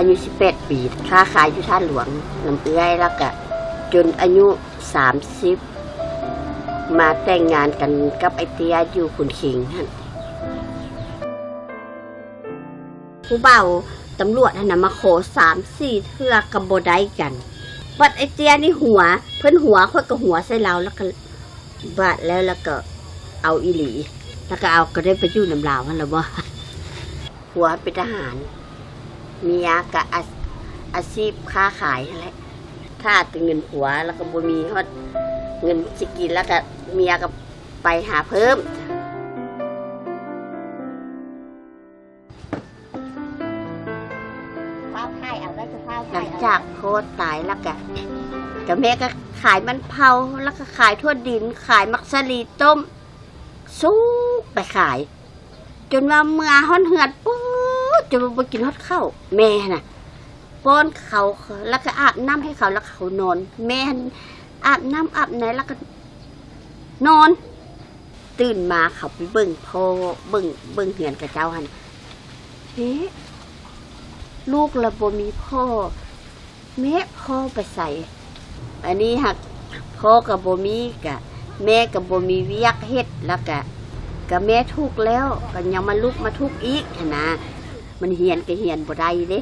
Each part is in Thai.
อายุ18 ปีค้าขายอยู่ท่าหลวงลำเอื้อยแล้วก็จนอายุ30มาแต่งงานกันกับไอเตียอยู่ขุนขิงฮะผู้เบาตำรวจนะมาขอ3-4เทื่อกับโบได้กันบัดไอเตียนี่หัวเพิ่นหัวค่อยก็หัวใส่เราแล้วก็บาดแล้วก็เอาอีหลีแล้วก็เอาก็ได้ไปอยู่น้ำลาวนั่นแหละบ่หัวเป็นทหารเมียกับอาชีพค้าขายอะไรถ้าตึงเงินผัวแล้วก็บ่มีฮอดเงินสิกินแล้วก็เมียก็ไปหาเพิ่มหลังจากโคตรตายแล้วก็แม่ก็ขายมันเผาแล้วก็ขายทั่วดินขายมักสลีต้มสู้ไปขายจนว่าเมื่อฮ้อนเหือดปุ๊บจะไปกินฮอดข้าวแม่น่ะป้อนเขาแล้วก็อาบน้ำให้เขาแล้วเขานอนแม่อาบน้ำอาบไหนแล้วก็นอนตื่นมาเขาไปเบิ่งพ่อเบิ่งเหือนกับเจ้าหันเฮ้ลูกระบบมีพ่อแม่พ่อไปใส่อันนี้หักพ่อกับบ่มีกะแม่กับบ่มีเวียกเฮ็ดแล้วกะแม่ทุกข์แล้วก็ยังมาลุกมาทุกข์อีกนะมันเหียนก็เหียนบ่ได้เด้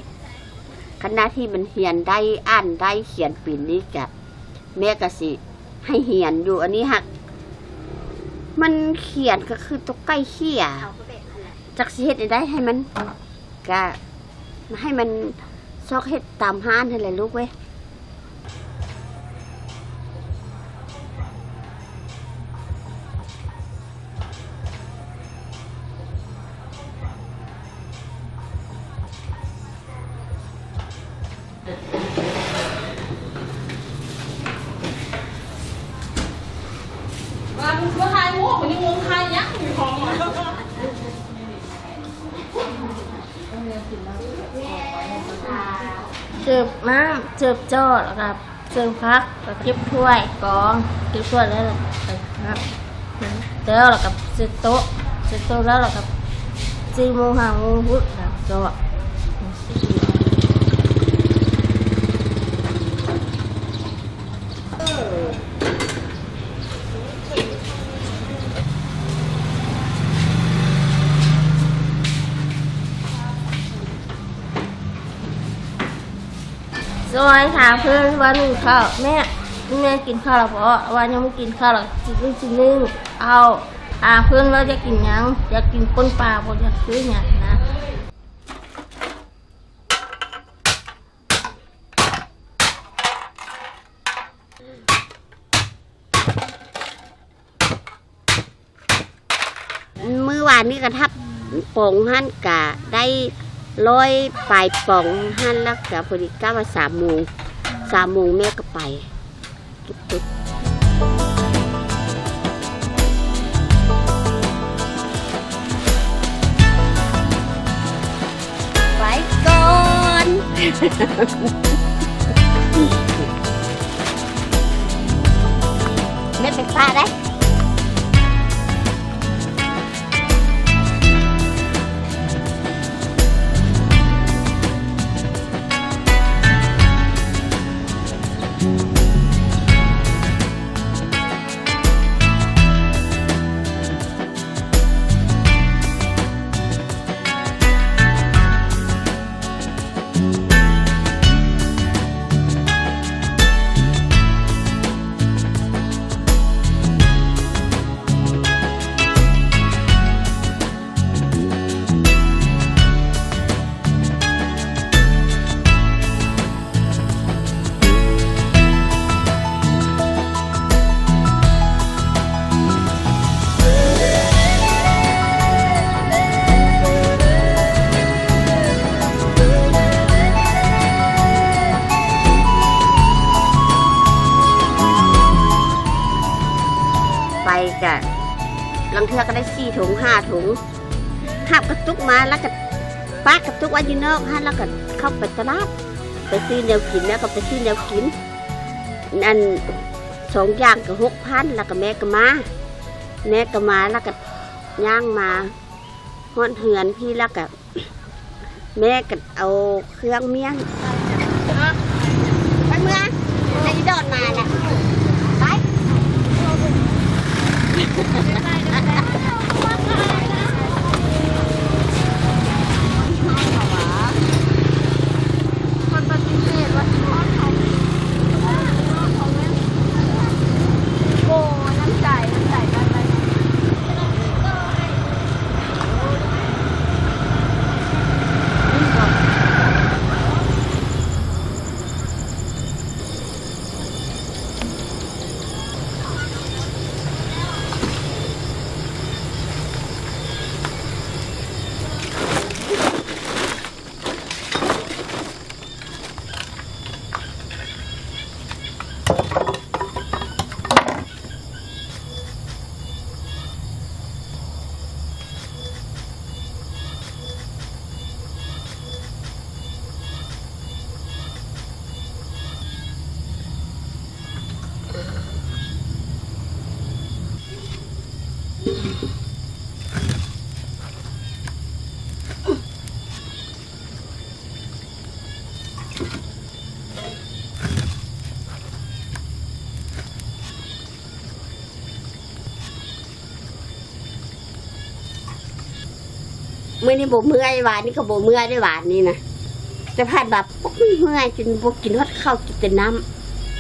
ขณะที่มันเหียนได้อ่านได้เขียนปิ่นนี่กะแม่ก็สิให้เหียนอยู่อันนี้หักมันเขียนก็คือตกใกล้เขี้ยจักสิเฮ็ดได้ให้มันก็ให้มันซอกเฮ็ดตามห้านให้เลยลูกเว้ยเสิร์ฟน้ำเสิร์ฟจอดแล้วก็เสิร์ฟพักแล้วก็เก็บถ้วยกองเก็บถ้วยแล้วครับแล้วเรากับเสิร์ฟโต๊ะแล้วเรากับ4 โมง5 โมงพุธแล้วก็ซอยถามเพื่อนว่านึ่งข้าวแม่กินข้าวหรอเพราะว่ายังไม่กินข้าวหรอกจินึ่งเอาเพื่อนว่าจะกินยังอยากกินปนปลาบ่อยากซื้อยังนะมื้อวานนี้ก็ทับปองหั่นกะได้100 ปลายปองหั่นแล้วก็พอดีก้าว่า3 โมงแม่ก็ไปตุ๊บไปก่อนแม่ไปฟ้าได้ อก็ได้4 ถุง 5 ถุงหับกระตุกมาแล้วก็ป้ากระตุกไว้อยู่นอกแล้วก็เข้าไปตลาดไปซื้อแนวกินแล้วก็ไปซื้อแนวกินนั่น2 อย่างก็6,000แล้วก็แม่ก็มาแล้วก็ย่างมาฮอดเหือนพี่แล้วก็แม่ก็เอาเครื่องเมียงไปเมื่อจะโดดมาแหละไปคนปฏิเสธว่าทอดเขาโอ้น้ำใจกันไปมื้อนี้บ่เมื่อยหวานนี่ก็บ่เมื่อยได้หวานนี่นะแต่พาดแบบเมื่อยจนบ่กินฮอดข้าวกินแต่น้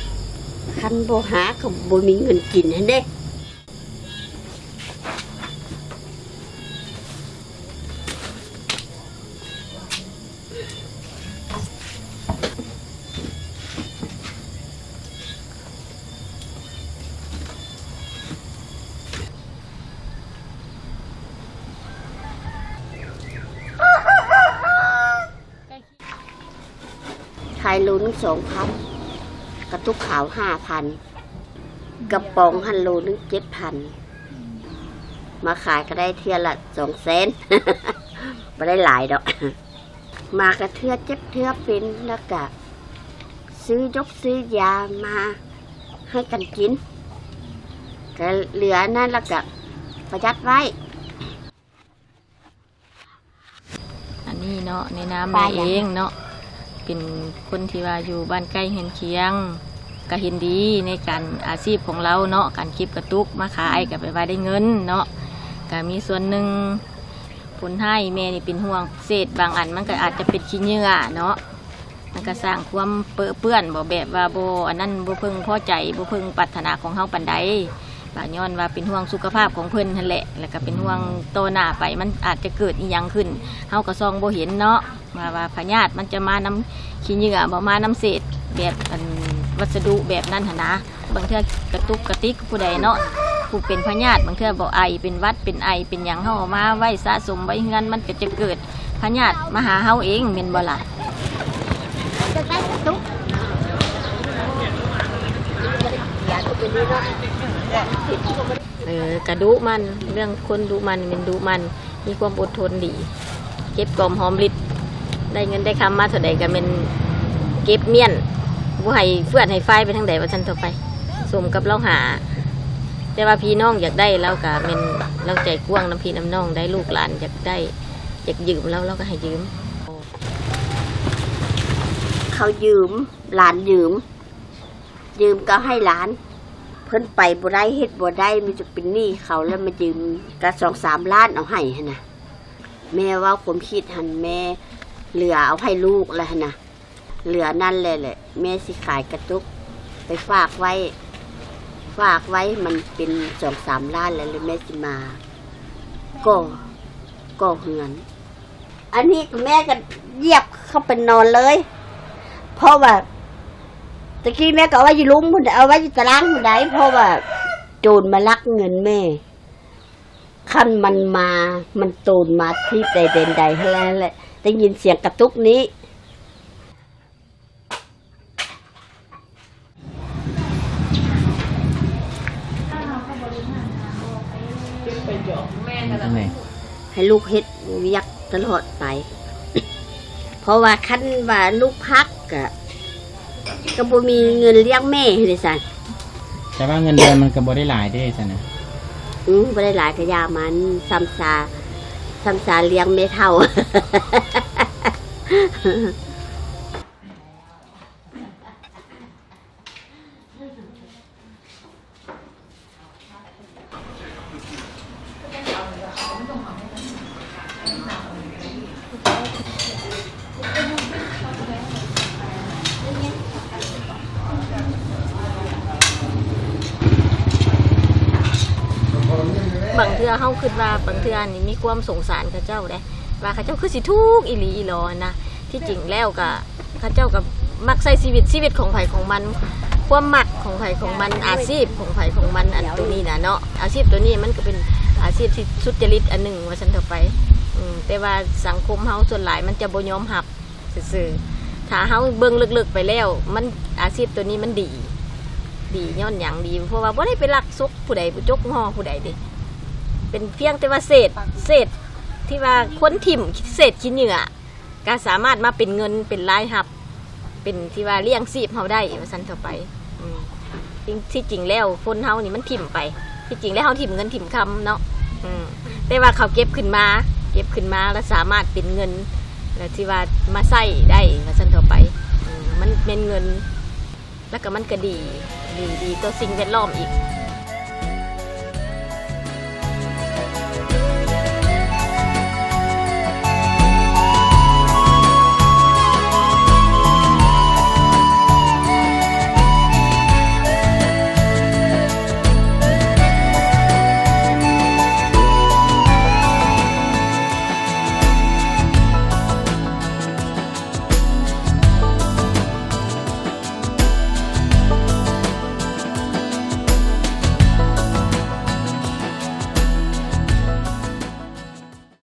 ำคันบ่หาก็บ่มีเงินกินหั่นเด้ขายโลนึง2,000กระตุกขาว 5,000กระป๋องหันโลนึง 7,000มาขายก็ได้เทื่อละ2 เซน ไม่ได้หลายดอก มากระเทื่อเจ็บเทื่อเป็นแล้วก็ซื้อยามาให้กันกินก็เหลือนั่นแล้วก็ประหยัดไว้อันนี้เนาะในน้ำมาเองเนาะเป็นคนที่ว่าอยู่บ้านใกล้เฮือนเคียงก็เห็นดีในการอาชีพของเราเนาะการเก็บกระตุกมาขายกับไปว่าได้เงินเนาะก็มีส่วนหนึ่งผลให้แม่นี่เป็นห่วงเศษบางอันมันก็อาจจะเป็นขี้เหงื่อเนาะมันก็สร้างความเปื้อนบ่แบบว่าบ่อันนั้นบ่เพิ่งพอใจบ่เพิ่งปรารถนาของเฮาปานใดว่าย้อนว่าเป็นห่วงสุขภาพของเพิ่นนั่นแหละแล้วก็เป็นห่วงโตหน้าไปมันอาจจะเกิดอีหยังขึ้นเฮาก็ซองบ่เห็นเนาะว่าพยาธิมันจะมาน้ำขี้เหงื่อบ่มาน้ำเศษแบบวัสดุแบบนั้นหั่นนะบางเทื่อกระตุกกระติกผู้ใดเนาะผู้เป็นพยาธิบางเทื่อบ่ไอเป็นหวัดเป็นไอเป็นหยังเฮาเอามาไว้สะสมไว้เฮือนมันก็จะเกิดพยาธิมาหาเฮาเองแม่นบ่ล่ะจะได้กระตุกกระดุมันเรื่องคนดุมันเป็นดุมันมีความอดทนดีเก็บกอมหอมลิดได้เงินได้คำมาเท่าใดก็เป็นเก็บเมียนผู้ให้เฟื่อนให้ไฟไปทางใดว่าฉันต่อไปสมกับเราหาแต่ว่าพี่น้องอยากได้เราก็เป็นเราใจกว้างน้ำพี่น้ำน้องได้ลูกหลานอยากได้อยากยืมเราก็ให้ยืมเขายืมหลานยืมก็ให้หลานเพิ่นไปบ่ได้เฮ็ดบ่ได้มันจะเป็นหนี้เขาแล้วมายืมก็2-3 ล้านเอาให้หั่นน่ะแม่ว่าผมคิดหั่นแม่เหลือเอาให้ลูกแล้วหั่นน่ะเหลือนั่นแหละแม่สิขายกระตุกไปฝากไว้มันเป็น 2-3 ล้านแล้วแม่สิมาก็เหือนอันนี้แม่ก็เหยียบเข้าไปนอนเลยเพราะว่าตะกี้แม่ก็เอาไว้อยู่ลุมพุ่นเอาไว้อยู่ตารางพุ่นได้เพราะว่าโจรมาลักเงินแม่คันมันโจรมาที่ใดๆแล้วแหละได้ยินเสียงกระตุกนี้ จังได๋ ให้ลูกเฮ็ดเวียกตลอดไป เพราะว่าคันว่าลูกพักก็บ่มีเงินเลี้ยงแม่เลยซั่น แต่ว่าเงินเดือนมันก็บ่ได้หลายเด้ซั่นน่ะ บ่ได้หลายก็ยามันซ้ำซาเลี้ยงแม่เฒ่า บางเทื่อเฮาคิดว่าบางเทื่อนี่มีความสงสารเขาเจ้าเด้ว่าเขาเจ้าคือสิทุกข์อีหลีอีหลอนะที่จริงแล้วก็เขาเจ้าก็มักใช้ชีวิตของไผของมันความมักของไผของมันอาชีพของไผของมันอันตัวนี้นะเนาะอาชีพตัวนี้มันก็เป็นอาชีพที่สุจริตอันหนึ่งว่าซั่นเถอะไปแต่ว่าสังคมเฮาส่วนหลายมันจะบ่ยอมรับซื่อๆถ้าเฮาเบิ่งลึกๆไปแล้วมันอาชีพตัวนี้มันดีย้อนหยังดีเพราะว่าบ่ได้ไปลักซกผู้ใดผู้จกงอผู้ใดเด้เป็นเพียงแต่ว่าเศษที่ว่าคนถิ่มเศษขี้เหงื่อก็สามารถมาเป็นเงินเป็นรายรับเป็นที่ว่าเลี้ยงชีพเฮาได้ว่าซั่นเถอะไปที่จริงแล้วคนเฮานี่มันถิ่มไปที่จริงแล้วเฮาถิ่มเงินถิ่มคำเนาะแต่ว่าเขาเก็บขึ้นมาแล้วสามารถเป็นเงินแล้วที่ว่ามาใช้ได้ว่าซั่นเถอะไปมันเป็นเงินแล้วก็มันก็ดีต่อสิ่งแวดล้อมอีก